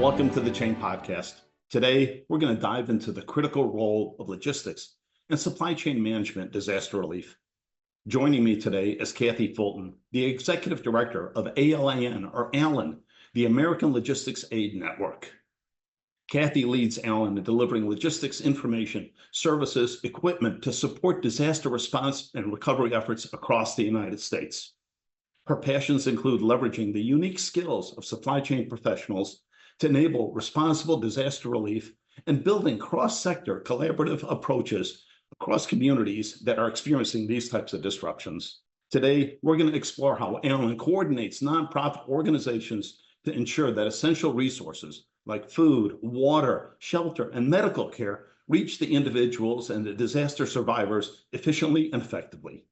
Welcome to the Chain Podcast. Today, we're going to dive into the critical role of logistics and supply chain management disaster relief. Joining me today is Kathy Fulton, the Executive Director of ALAN, the American Logistics Aid Network. Kathy leads ALAN in delivering logistics information, services, equipment to support disaster response and recovery efforts across the United States. Her passions include leveraging the unique skills of supply chain professionals to enable responsible disaster relief and building cross-sector collaborative approaches across communities that are experiencing these types of disruptions. Today, we're going to explore how ALAN coordinates nonprofit organizations to ensure that essential resources like food, water, shelter, and medical care reach the individuals and the disaster survivors efficiently and effectively.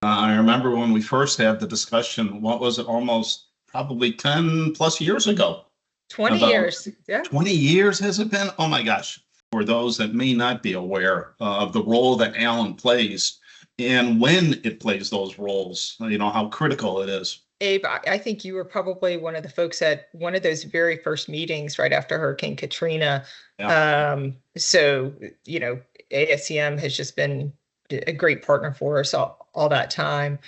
I remember when we first had the discussion, what was it, almost probably 10 plus years ago? 20 years. Yeah. 20 years has it been? Oh my gosh. For those that may not be aware of the role that ALAN plays and when it plays those roles, you know, how critical it is. Abe, I think you were probably one of the folks at one of those very first meetings right after Hurricane Katrina. Yeah. So, you know, ASCM has just been a great partner for us all that time.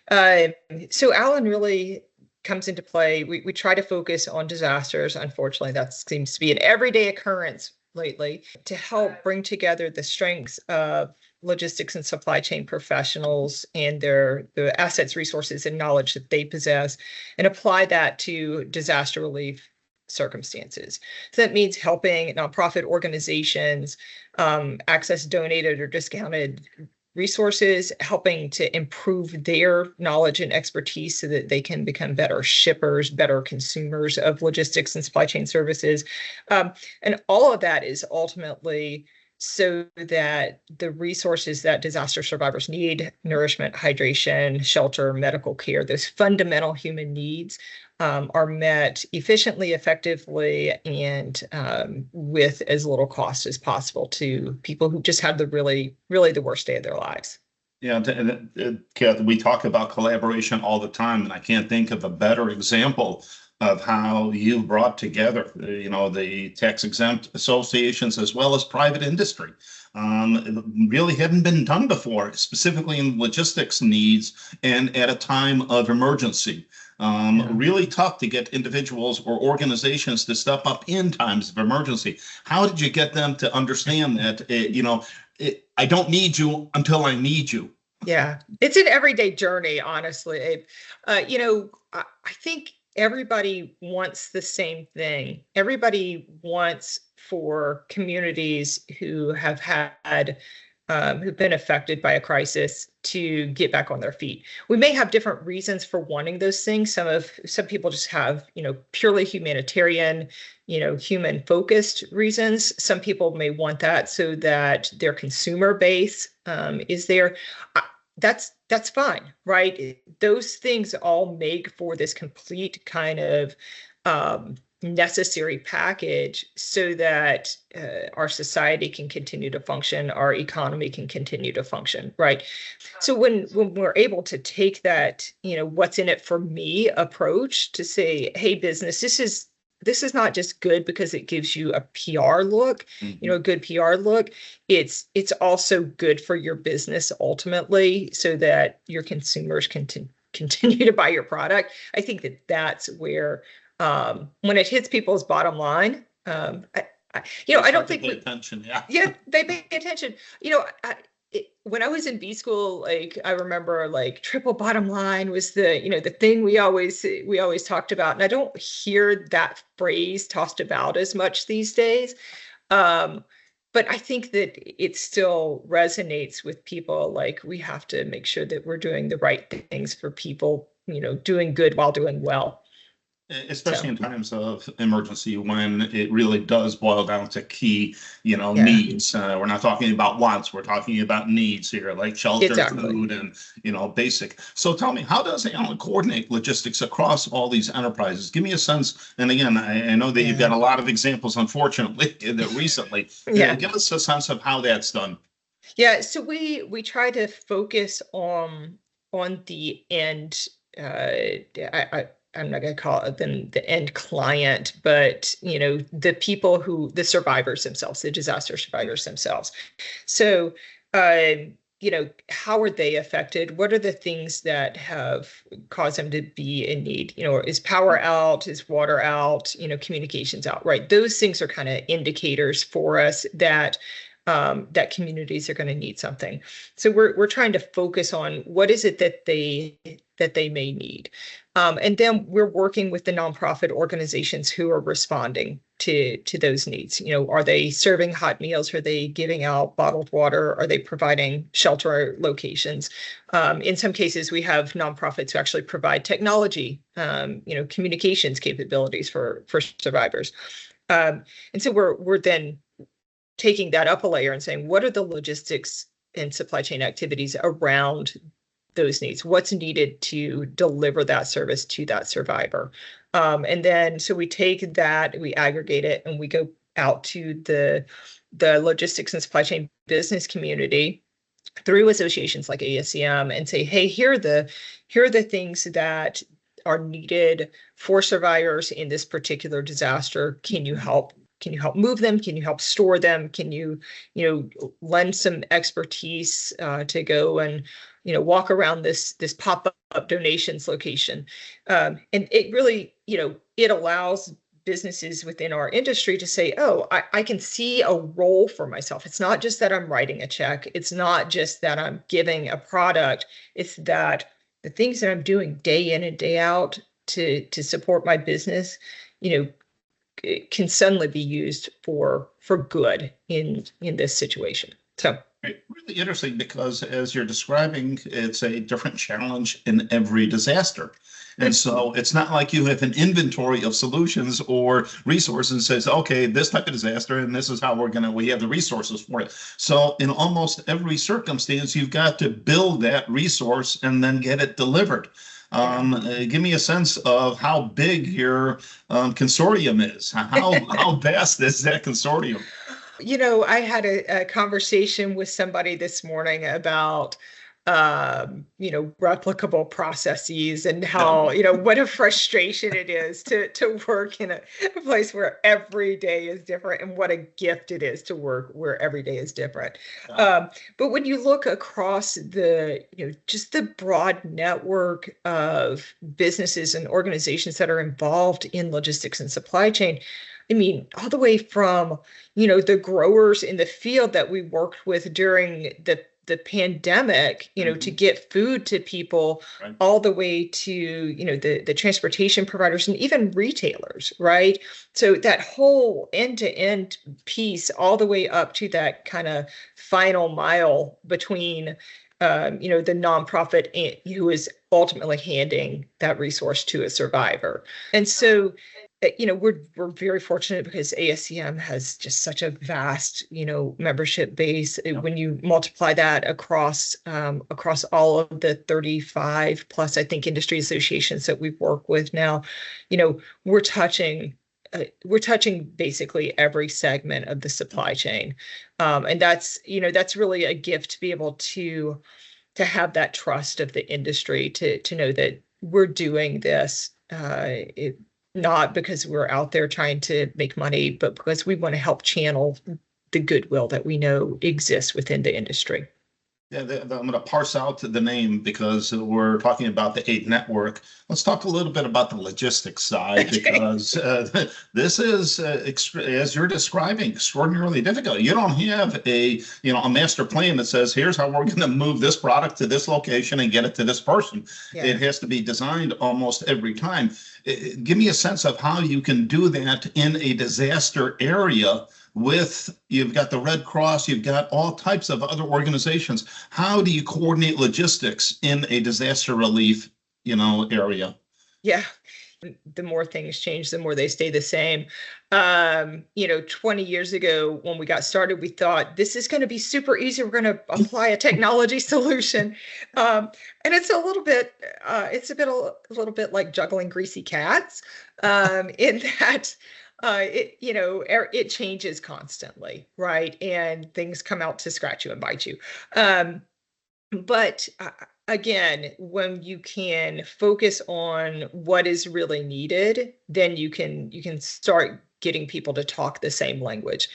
So ALAN really comes into play. We try to focus on disasters. Unfortunately, that seems to be an everyday occurrence lately, to help bring together the strengths of logistics and supply chain professionals and the assets, resources, and knowledge that they possess, and apply that to disaster relief circumstances. So that means helping nonprofit organizations access donated or discounted resources, helping to improve their knowledge and expertise so that they can become better shippers, better consumers of logistics and supply chain services. And all of that is ultimately so that the resources that disaster survivors need, nourishment, hydration, shelter, medical care, those fundamental human needs, are met efficiently, effectively, and with as little cost as possible to people who just had the really the worst day of their lives. Yeah, Kathy, we talk about collaboration all the time, and I can't think of a better example of how you brought together, you know, the tax-exempt associations as well as private industry. It really hadn't been done before, specifically in logistics needs and at a time of emergency. Really tough to get individuals or organizations to step up in times of emergency. How did you get them to understand that, I don't need you until I need you? Yeah, it's an everyday journey, honestly, Abe. I think everybody wants the same thing. Everybody wants for communities who have had who've been affected by a crisis to get back on their feet. We may have different reasons for wanting those things. Some people just have, purely humanitarian, human focused reasons. Some people may want that so that their consumer base is there. That's fine, right? Those things all make for this complete kind of necessary package so that our society can continue to function, our economy can continue to function, right? So when we're able to take that, what's in it for me approach to say, hey, business, this is not just good because it gives you a PR look, a good PR look. It's also good for your business ultimately, so that your consumers can continue to buy your product. I think that's where when it hits people's bottom line, I don't think they pay attention. Yeah, they pay attention. When I was in B school, I remember triple bottom line was the thing we always talked about, and I don't hear that phrase tossed about as much these days. But I think that it still resonates with people. We have to make sure that we're doing the right things for people, doing good while doing well. Especially in times of emergency, when it really does boil down to key, needs. We're not talking about wants, we're talking about needs here, like shelter, food, and, basic. So tell me, how does ALAN coordinate logistics across all these enterprises? Give me a sense. And again, I know that you've got a lot of examples, unfortunately, recently. Give us a sense of how that's done. Yeah, so we try to focus on the end. I'm not going to call it them the end client, but, the people the survivors themselves, the disaster survivors themselves. So, how are they affected? What are the things that have caused them to be in need? Is power out? Is water out? Communications out, right? Those things are kind of indicators for us that that communities are going to need something. So we're trying to focus on what is it that they may need. And then we're working with the nonprofit organizations who are responding to those needs. Are they serving hot meals? Are they giving out bottled water? Are they providing shelter locations? In some cases, we have nonprofits who actually provide technology, communications capabilities for survivors. And so we're then taking that up a layer and saying, what are the logistics and supply chain activities around those needs? What's needed to deliver that service to that survivor? And then, so we take that, we aggregate it, and we go out to the logistics and supply chain business community through associations like ASCM and say, hey, here are the things that are needed for survivors in this particular disaster. Can you help? Can you help move them? Can you help store them? Can you, lend some expertise to go and, walk around this pop-up donations location? And it really, it allows businesses within our industry to say, oh, I can see a role for myself. It's not just that I'm writing a check. It's not just that I'm giving a product. It's that the things that I'm doing day in and day out to support my business, it can suddenly be used for good in this situation. So really interesting, because as you're describing, it's a different challenge in every disaster. And so it's not like you have an inventory of solutions or resources and says, okay, this type of disaster, and this is how we have the resources for it. So in almost every circumstance, you've got to build that resource and then get it delivered. Give me a sense of how big your consortium is. How vast is that consortium? I had a conversation with somebody this morning about, replicable processes and how, what a frustration it is to work in a place where every day is different, and what a gift it is to work where every day is different. But when you look across just the broad network of businesses and organizations that are involved in logistics and supply chain, I mean, all the way from, the growers in the field that we worked with during the pandemic, to get food to people, right, all the way to, the transportation providers and even retailers, right? So that whole end-to-end piece, all the way up to that kind of final mile between, the nonprofit who is ultimately handing that resource to a survivor. And so, we're very fortunate because ASCM has just such a vast, membership base. Yep. When you multiply that across all of the 35 plus, I think, industry associations that we work with now, we're touching basically every segment of the supply chain, and that's really a gift to be able to have that trust of the industry to know that we're doing this. Not because we're out there trying to make money, but because we want to help channel the goodwill that we know exists within the industry. Yeah, I'm going to parse out the name because we're talking about the AID network. Let's talk a little bit about the logistics side, because this is, as you're describing, extraordinarily difficult. You don't have a master plan that says, here's how we're going to move this product to this location and get it to this person. Yeah. It has to be designed almost every time. Give me a sense of how you can do that in a disaster area. You've got the Red Cross, you've got all types of other organizations. How do you coordinate logistics in a disaster relief, area? Yeah. The more things change, the more they stay the same. 20 years ago when we got started, we thought this is going to be super easy. We're going to apply a technology solution. And it's a little bit like juggling greasy cats, in that it changes constantly, right? And things come out to scratch you and bite you. But again, when you can focus on what is really needed, then you can start getting people to talk the same language.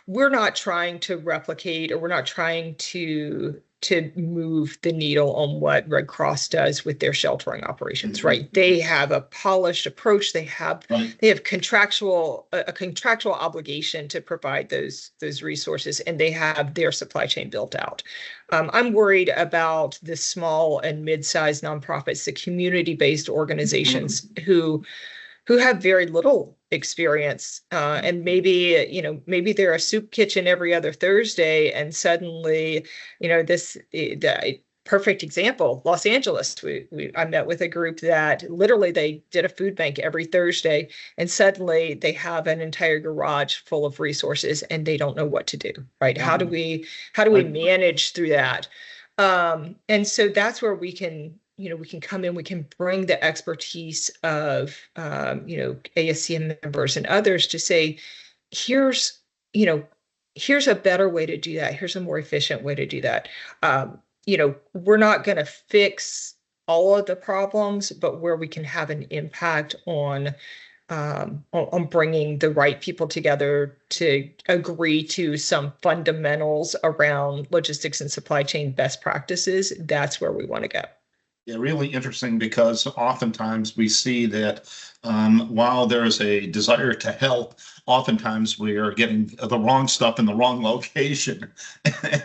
We're not trying to replicate, or we're not trying to move the needle on what Red Cross does with their sheltering operations, right? They have a polished approach. They have a contractual obligation to provide those resources, and they have their supply chain built out. I'm worried about the small and mid-sized nonprofits, the community-based organizations who have very little experience, and maybe they're a soup kitchen every other Thursday, and suddenly, the perfect example, Los Angeles. I met with a group that literally they did a food bank every Thursday, and suddenly they have an entire garage full of resources, and they don't know what to do. Right? How do we manage through that? And so that's where we can come in, we can bring the expertise of, ASCM members and others to say, here's a better way to do that. Here's a more efficient way to do that. We're not going to fix all of the problems, but where we can have an impact on bringing the right people together to agree to some fundamentals around logistics and supply chain best practices, that's where we want to go. Yeah, really interesting, because oftentimes we see that while there's a desire to help, oftentimes we are getting the wrong stuff in the wrong location.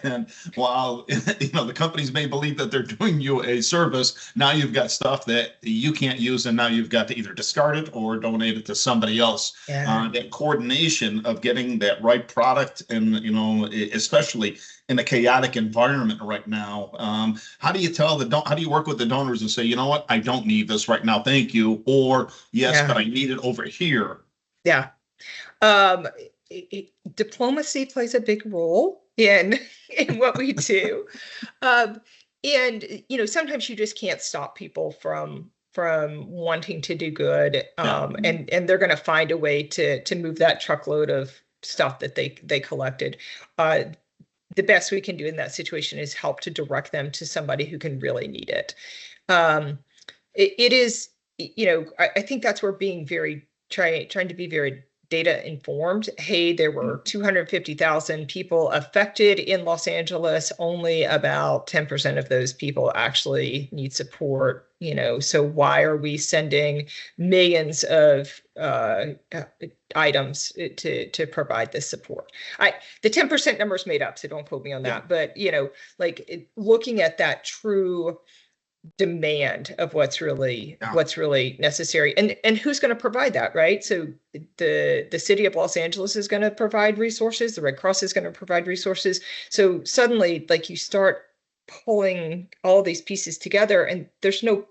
And while the companies may believe that they're doing you a service, now you've got stuff that you can't use, and now you've got to either discard it or donate it to somebody else. Yeah. That coordination of getting that right product, and especially in a chaotic environment right now, how do you how do you work with the donors and say, you know what, I don't need this right now, thank you, or yes, but I need it over here? Yeah. Diplomacy plays a big role in what we do. And sometimes you just can't stop people from wanting to do good. And they're going to find a way to move that truckload of stuff that they collected. The best we can do in that situation is help to direct them to somebody who can really need it. It is, I think that's where being trying to be very data informed. Hey, there were 250,000 people affected in Los Angeles. Only about 10% of those people actually need support. So why are we sending millions of items to provide this support? The 10% number is made up, so don't quote me on that. But looking at that true demand of what's really necessary, and who's going to provide that, right? So the city of Los Angeles is going to provide resources, the Red Cross is going to provide resources. So suddenly, you start pulling all these pieces together, and there's no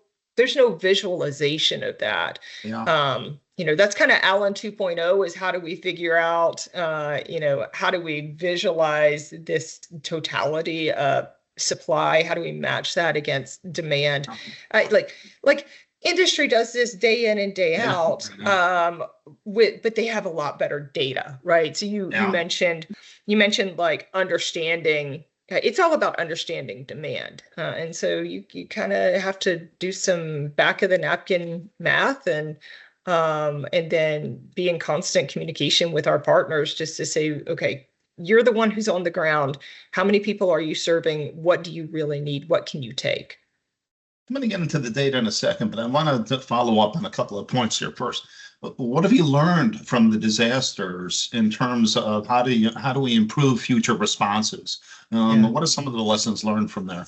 visualization of that. That's kind of Allen 2.0, is how do we figure out how do we visualize this totality of supply? How do we match that against demand? Like industry does this day in and day out, but they have a lot better data, right? So you mentioned understanding. It's all about understanding demand, and so you kind of have to do some back of the napkin math, and then be in constant communication with our partners, just to say, okay, you're the one who's on the ground. How many people are you serving? What do you really need? What can you take? I'm going to get into the data in a second, but I want to follow up on a couple of points here first. What have you learned from the disasters in terms of how do we improve future responses? What are some of the lessons learned from there?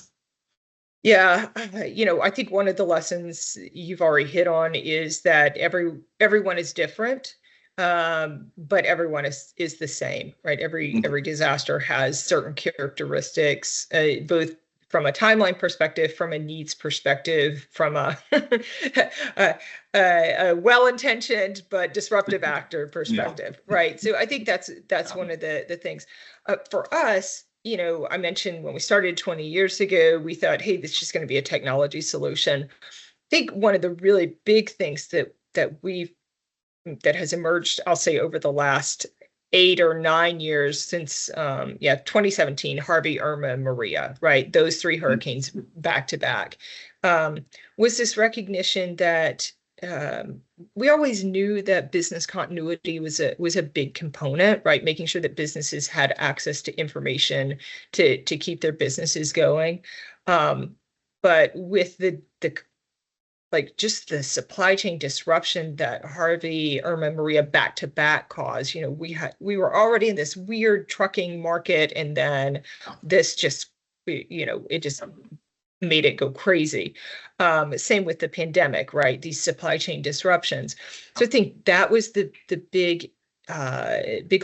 Yeah, I think one of the lessons you've already hit on is that everyone is different. But everyone is the same, right? Every disaster has certain characteristics, both from a timeline perspective, from a needs perspective, from a well-intentioned but disruptive actor perspective, right? So I think that's one of the things. For us, I mentioned when we started 20 years ago, we thought, hey, this is just going to be a technology solution. I think one of the really big things that has emerged, I'll say, over the last 8 or 9 years since 2017, Harvey, Irma, and Maria, right? Those three hurricanes back to back. Was this recognition that we always knew that business continuity was a big component, right? Making sure that businesses had access to information to keep their businesses going. But with the like just the supply chain disruption that Harvey, Irma, Maria back to back caused, we were already in this weird trucking market, and then this just, it just made it go crazy. Same with the pandemic, right? These supply chain disruptions. So I think that was the big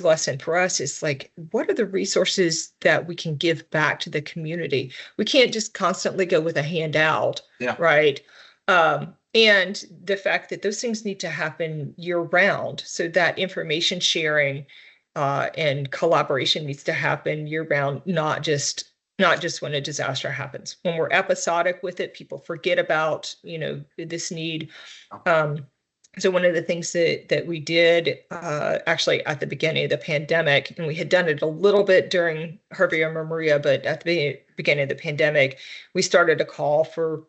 lesson for us, is like, what are the resources that we can give back to the community? We can't just constantly go with a handout, right? And the fact that those things need to happen year round, so that information sharing and collaboration needs to happen year round, not just when a disaster happens. When we're episodic with it, people forget about, this need. So one of the things that we did actually at the beginning of the pandemic, and we had done it a little bit during Harvey and Maria, but at the beginning of the pandemic, we started a call for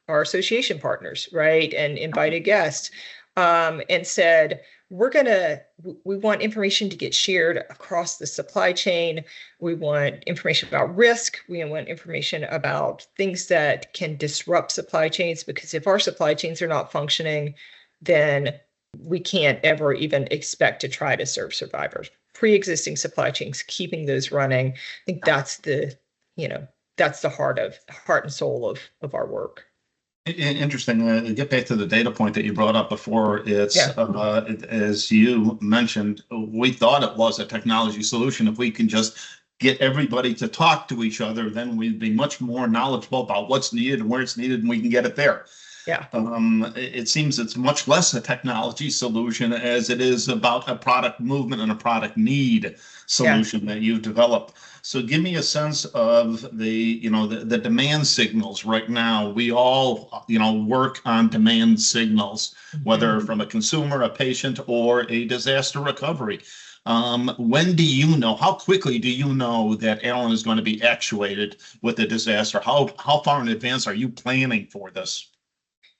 our association partners, right, and invited guests, and said, we want information to get shared across the supply chain. We want information about risk. We want information about things that can disrupt supply chains, because if our supply chains are not functioning, then we can't ever even expect to try to serve survivors. Pre-existing supply chains, keeping those running. I think that's the heart and soul of our work. Interesting. Get back to the data point that you brought up before. It's as you mentioned, we thought it was a technology solution. If we can just get everybody to talk to each other, then we'd be much more knowledgeable about what's needed and where it's needed, and we can get it there. Yeah. It seems it's much less a technology solution as it is about a product movement and a product need solution that you've developed. So give me a sense of the demand signals right now. We all, work on demand signals, whether from a consumer, a patient, or a disaster recovery. When do you know, how quickly do you know that Allen is going to be actuated with a disaster? How far in advance are you planning for this?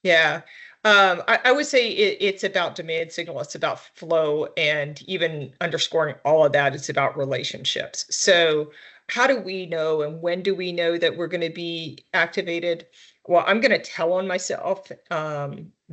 Yeah. I would say it's about demand signal, it's about flow, and even underscoring all of that, it's about relationships. So how do we know, and when do we know that we're going to be activated? Well, I'm going to tell on myself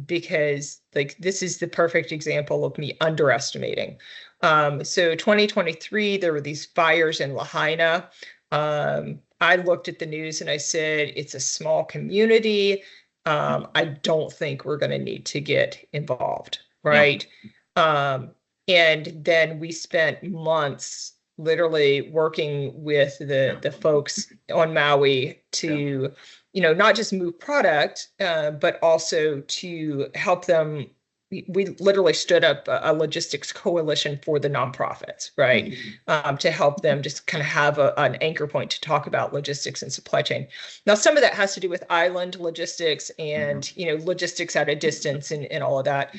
because this is the perfect example of me underestimating. So 2023, there were these fires in Lahaina. I looked at the news and I said, it's a small community. I don't think we're going to need to get involved, right? And then we spent months literally working with the folks on Maui to, not just move product, but also to help them. We literally stood up a logistics coalition for the nonprofits, right? To help them just kind of have an anchor point to talk about logistics and supply chain. Now, some of that has to do with island logistics and, logistics at a distance and all of that.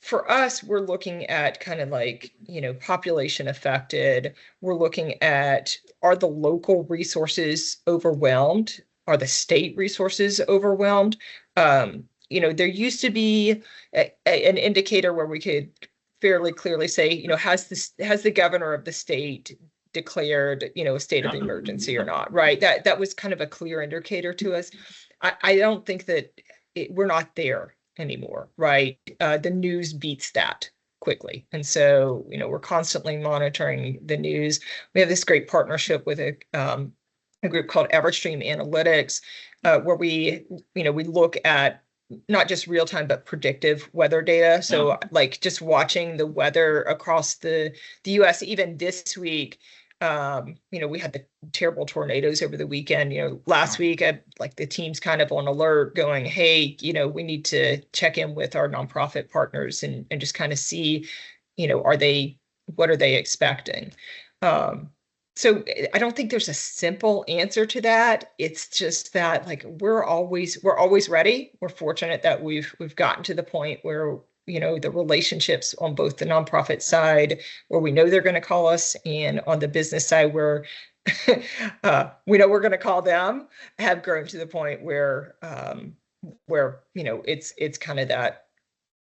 For us, we're looking at kind of population affected. We're looking at, are the local resources overwhelmed? Are the state resources overwhelmed? There used to be an indicator where we could fairly clearly say, has the governor of the state declared, a state of emergency or not, right? That was kind of a clear indicator to us. I don't think that we're not there anymore, right? The news beats that quickly. And so, we're constantly monitoring the news. We have this great partnership with a group called Everstream Analytics, where we look at not just real time, but predictive weather data. So just watching the weather across the US, even this week, we had the terrible tornadoes over the weekend. Last week, the team's kind of on alert going, hey, we need to check in with our nonprofit partners and just kind of see, what are they expecting? So I don't think there's a simple answer to that. It's just that we're always ready. We're fortunate that we've gotten to the point where the relationships on both the nonprofit side, where we know they're going to call us, and on the business side, where we know we're going to call them, have grown to the point where it's kind of that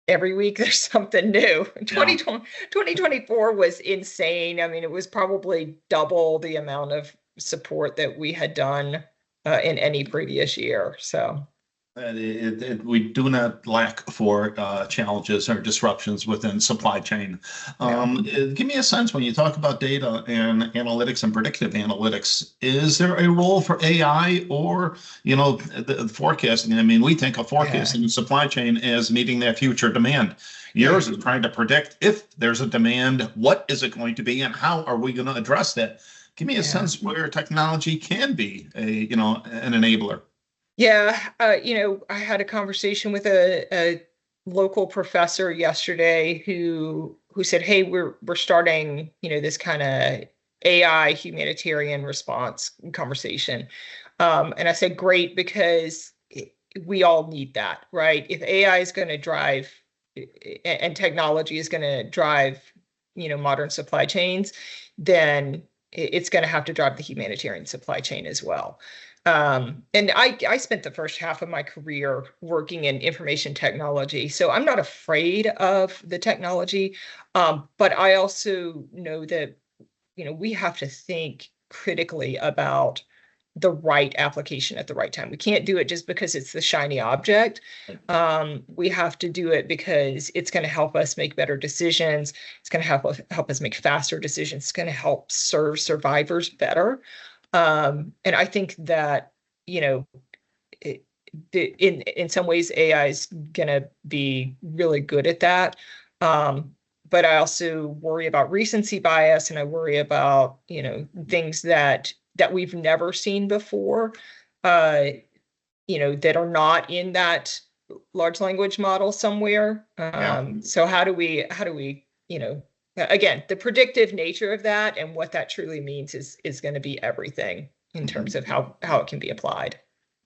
every week there's something new. 2024 was insane. I mean, it was probably double the amount of support that we had done in any previous year. So we do not lack for challenges or disruptions within supply chain. Give me a sense, when you talk about data and analytics and predictive analytics, is there a role for AI or, the forecasting? I mean, we think of forecasting in supply chain as meeting that future demand. Yours is trying to predict if there's a demand, what is it going to be, and how are we going to address that? Give me a sense where technology can be an enabler. Yeah, I had a conversation with a local professor yesterday who said, "Hey, we're starting, this kind of AI humanitarian response conversation," and I said, "Great," because we all need that, right? If AI is going to drive and technology is going to drive, modern supply chains, then it's going to have to drive the humanitarian supply chain as well. And I spent the first half of my career working in information technology, so I'm not afraid of the technology, but I also know that, we have to think critically about the right application at the right time. We can't do it just because it's the shiny object. We have to do it because it's going to help us make better decisions. It's going to help us make faster decisions. It's going to help serve survivors better. And I think that, in some ways, AI is going to be really good at that. But I also worry about recency bias, and I worry about, things that we've never seen before, that are not in that large language model somewhere. So how do we, again, the predictive nature of that and what that truly means is going to be everything in terms of how it can be applied.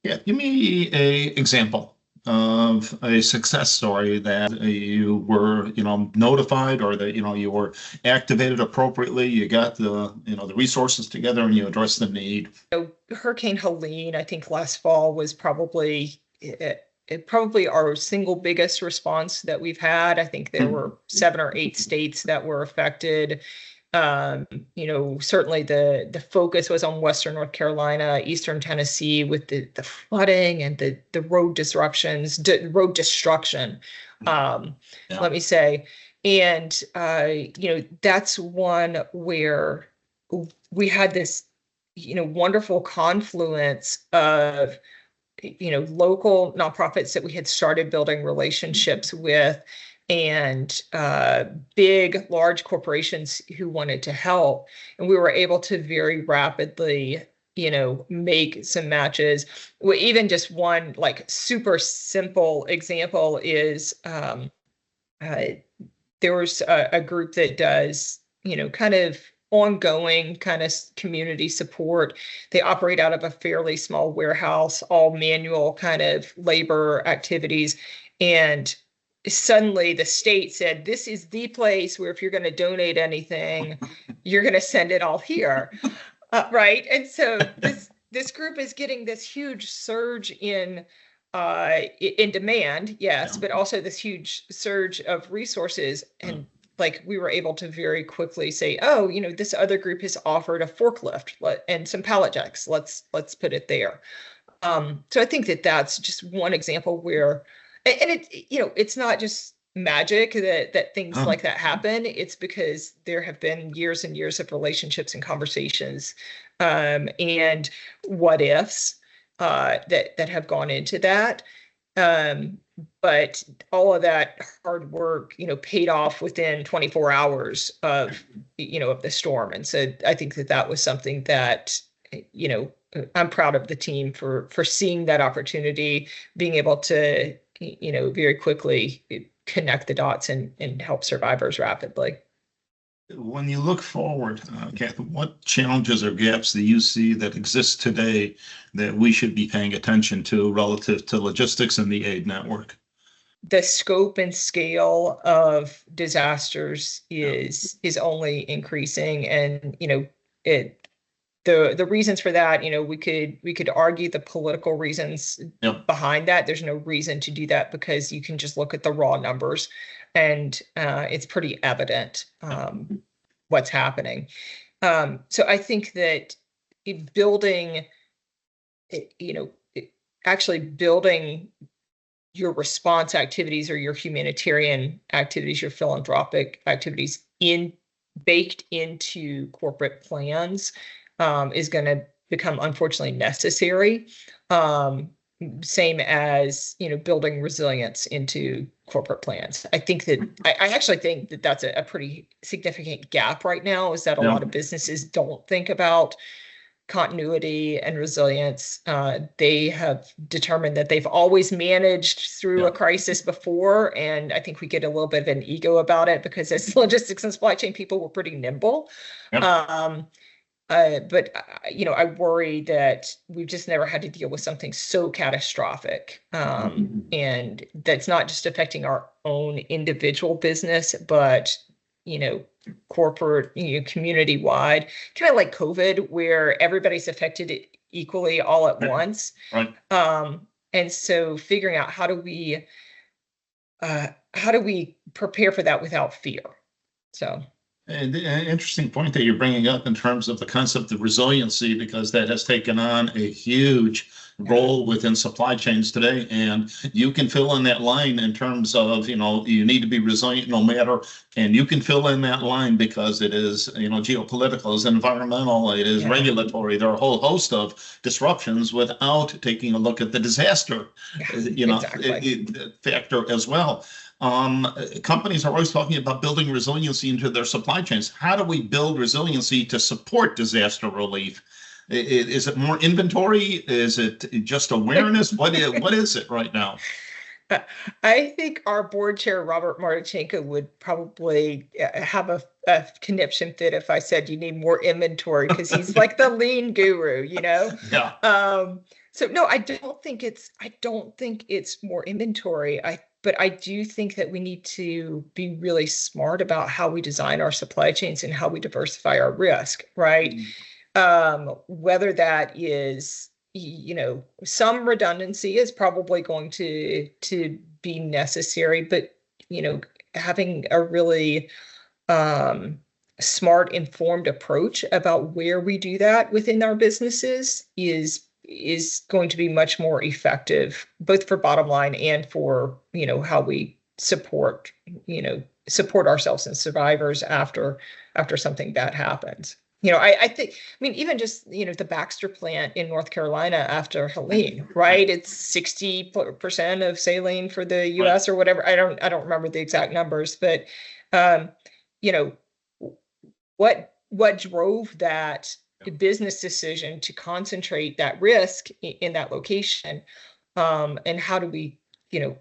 Yeah, give me a example of a success story that you were, notified, or that, you were activated appropriately. You got the resources together and you addressed the need. Hurricane Helene, I think last fall, was probably our single biggest response that we've had. I think there were 7 or 8 states that were affected. Certainly the focus was on Western North Carolina, Eastern Tennessee, with the flooding and the road disruptions, road destruction, let me say. And, that's one where we had this, wonderful confluence of, local nonprofits that we had started building relationships with, and large corporations who wanted to help. And we were able to very rapidly, make some matches. Well, even just one super simple example is there was a group that does, kind of ongoing kind of community support. They operate out of a fairly small warehouse, all manual kind of labor activities. And suddenly the state said, this is the place where if you're going to donate anything, you're going to send it all here. Right. And so this group is getting this huge surge in demand. Yes. But also this huge surge of resources. And we were able to very quickly say, oh, this other group has offered a forklift and some pallet jacks. Let's put it there. So I think that's just one example where, and it's not just magic that things like that happen. It's because there have been years and years of relationships and conversations, and what ifs that have gone into that. But all of that hard work, paid off within 24 hours of the storm. And so I think that was something that, I'm proud of the team for seeing that opportunity, being able to, very quickly connect the dots and help survivors rapidly. When you look forward, Kathy, what challenges or gaps do you see that exist today that we should be paying attention to relative to logistics and the aid network? the scope and scale of disasters is only increasing, and the reasons for that, we could argue the political reasons behind that. There's no reason to do that because you can just look at the raw numbers, and it's pretty evident what's happening. So I think that actually building your response activities or your humanitarian activities, your philanthropic activities baked into corporate plans is going to become unfortunately necessary. Same as, building resilience into corporate plans. I think that I actually think that that's a pretty significant gap right now, is that a lot of businesses don't think about continuity and resilience. They have determined that they've always managed through a crisis before. And I think we get a little bit of an ego about it because as logistics and supply chain people, we're pretty nimble. But I worry that we've just never had to deal with something so catastrophic. And that's not just affecting our own individual business, but corporate, community wide, kind of like COVID, where everybody's affected equally all at once. Right. And so figuring out how do we prepare for that without fear? So. An interesting point that you're bringing up in terms of the concept of resiliency, because that has taken on a huge role within supply chains today. And you can fill in that line in terms of, you need to be resilient no matter, and you can fill in that line because it is, geopolitical, it's environmental, it is regulatory. There are a whole host of disruptions without taking a look at the disaster, factor as well. Companies are always talking about building resiliency into their supply chains. How do we build resiliency to support disaster relief? Is it more inventory? Is it just awareness? What is it right now? I think our board chair, Robert Martichenko, would probably have a conniption fit if I said you need more inventory, because he's like the lean guru, Yeah. So no, I don't think it's more inventory. But I do think that we need to be really smart about how we design our supply chains and how we diversify our risk, right? Whether that is, some redundancy is probably going to be necessary, but, having a really smart, informed approach about where we do that within our businesses is going to be much more effective, both for bottom line and for, how we support ourselves and survivors after something bad happens. I think, even just, the Baxter plant in North Carolina after Helene, right? It's 60% of saline for the US or whatever. I don't remember the exact numbers, but, what drove that business decision to concentrate that risk in that location, and how do we, you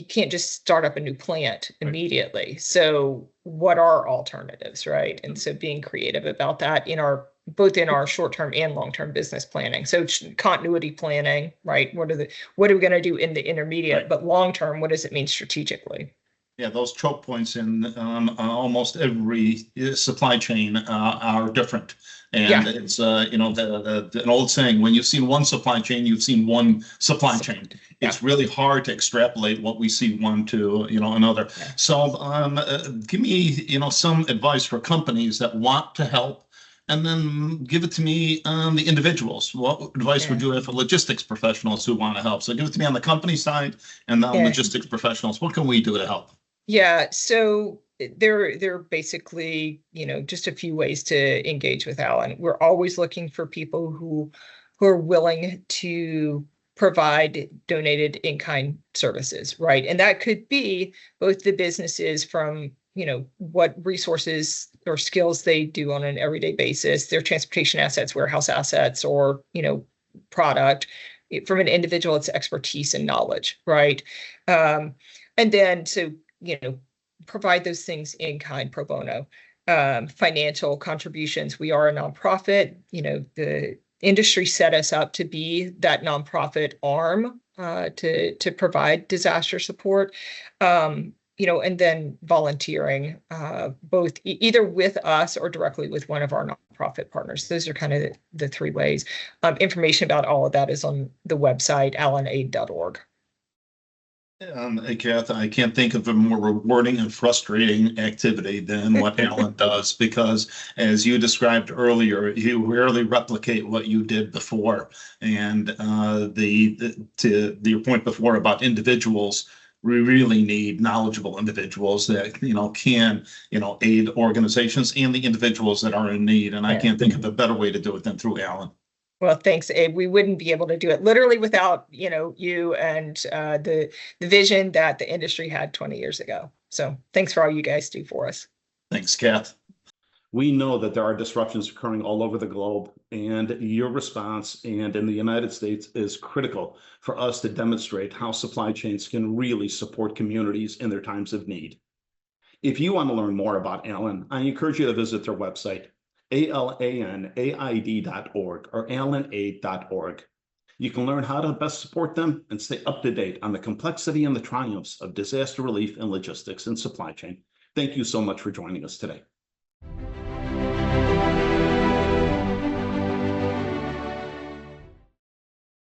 can't just start up a new plant immediately. So what are alternatives, right? And so being creative about that both in our short-term and long-term business planning. So continuity planning, right? What are we going to do in the intermediate, but long-term, what does it mean strategically? Yeah, those choke points in almost every supply chain are different. And it's, an old saying, when you've seen one supply chain, you've seen one supply chain. It's really hard to extrapolate what we see one to, another. So give me, some advice for companies that want to help, and then give it to me on the individuals. What advice would you have for logistics professionals who want to help? So give it to me on the company side and the logistics professionals. What can we do to help? Yeah, so there are basically, just a few ways to engage with Alan. We're always looking for people who are willing to provide donated in-kind services, right? And that could be both the businesses from, what resources or skills they do on an everyday basis, their transportation assets, warehouse assets, or, product. From an individual, it's expertise and knowledge, right? And then, so, provide those things in kind pro bono. Financial contributions. We are a nonprofit. The industry set us up to be that nonprofit arm to provide disaster support. And then volunteering, both either with us or directly with one of our nonprofit partners. Those are kind of the three ways. Information about all of that is on the website, allenaid.org. Kath, I can't think of a more rewarding and frustrating activity than what Alan does, because as you described earlier, you rarely replicate what you did before. And to your point before about individuals, we really need knowledgeable individuals that, can, aid organizations and the individuals that are in need. And I can't think of a better way to do it than through Alan. Well, thanks, Abe. We wouldn't be able to do it literally without, you and the vision that the industry had 20 years ago. So thanks for all you guys do for us. Thanks, Kath. We know that there are disruptions occurring all over the globe, and your response and in the United States is critical for us to demonstrate how supply chains can really support communities in their times of need. If you want to learn more about Alan, I encourage you to visit their website, allanaid.org or allanaid.org. You can learn how to best support them and stay up to date on the complexity and the triumphs of disaster relief and logistics and supply chain. Thank you so much for joining us today.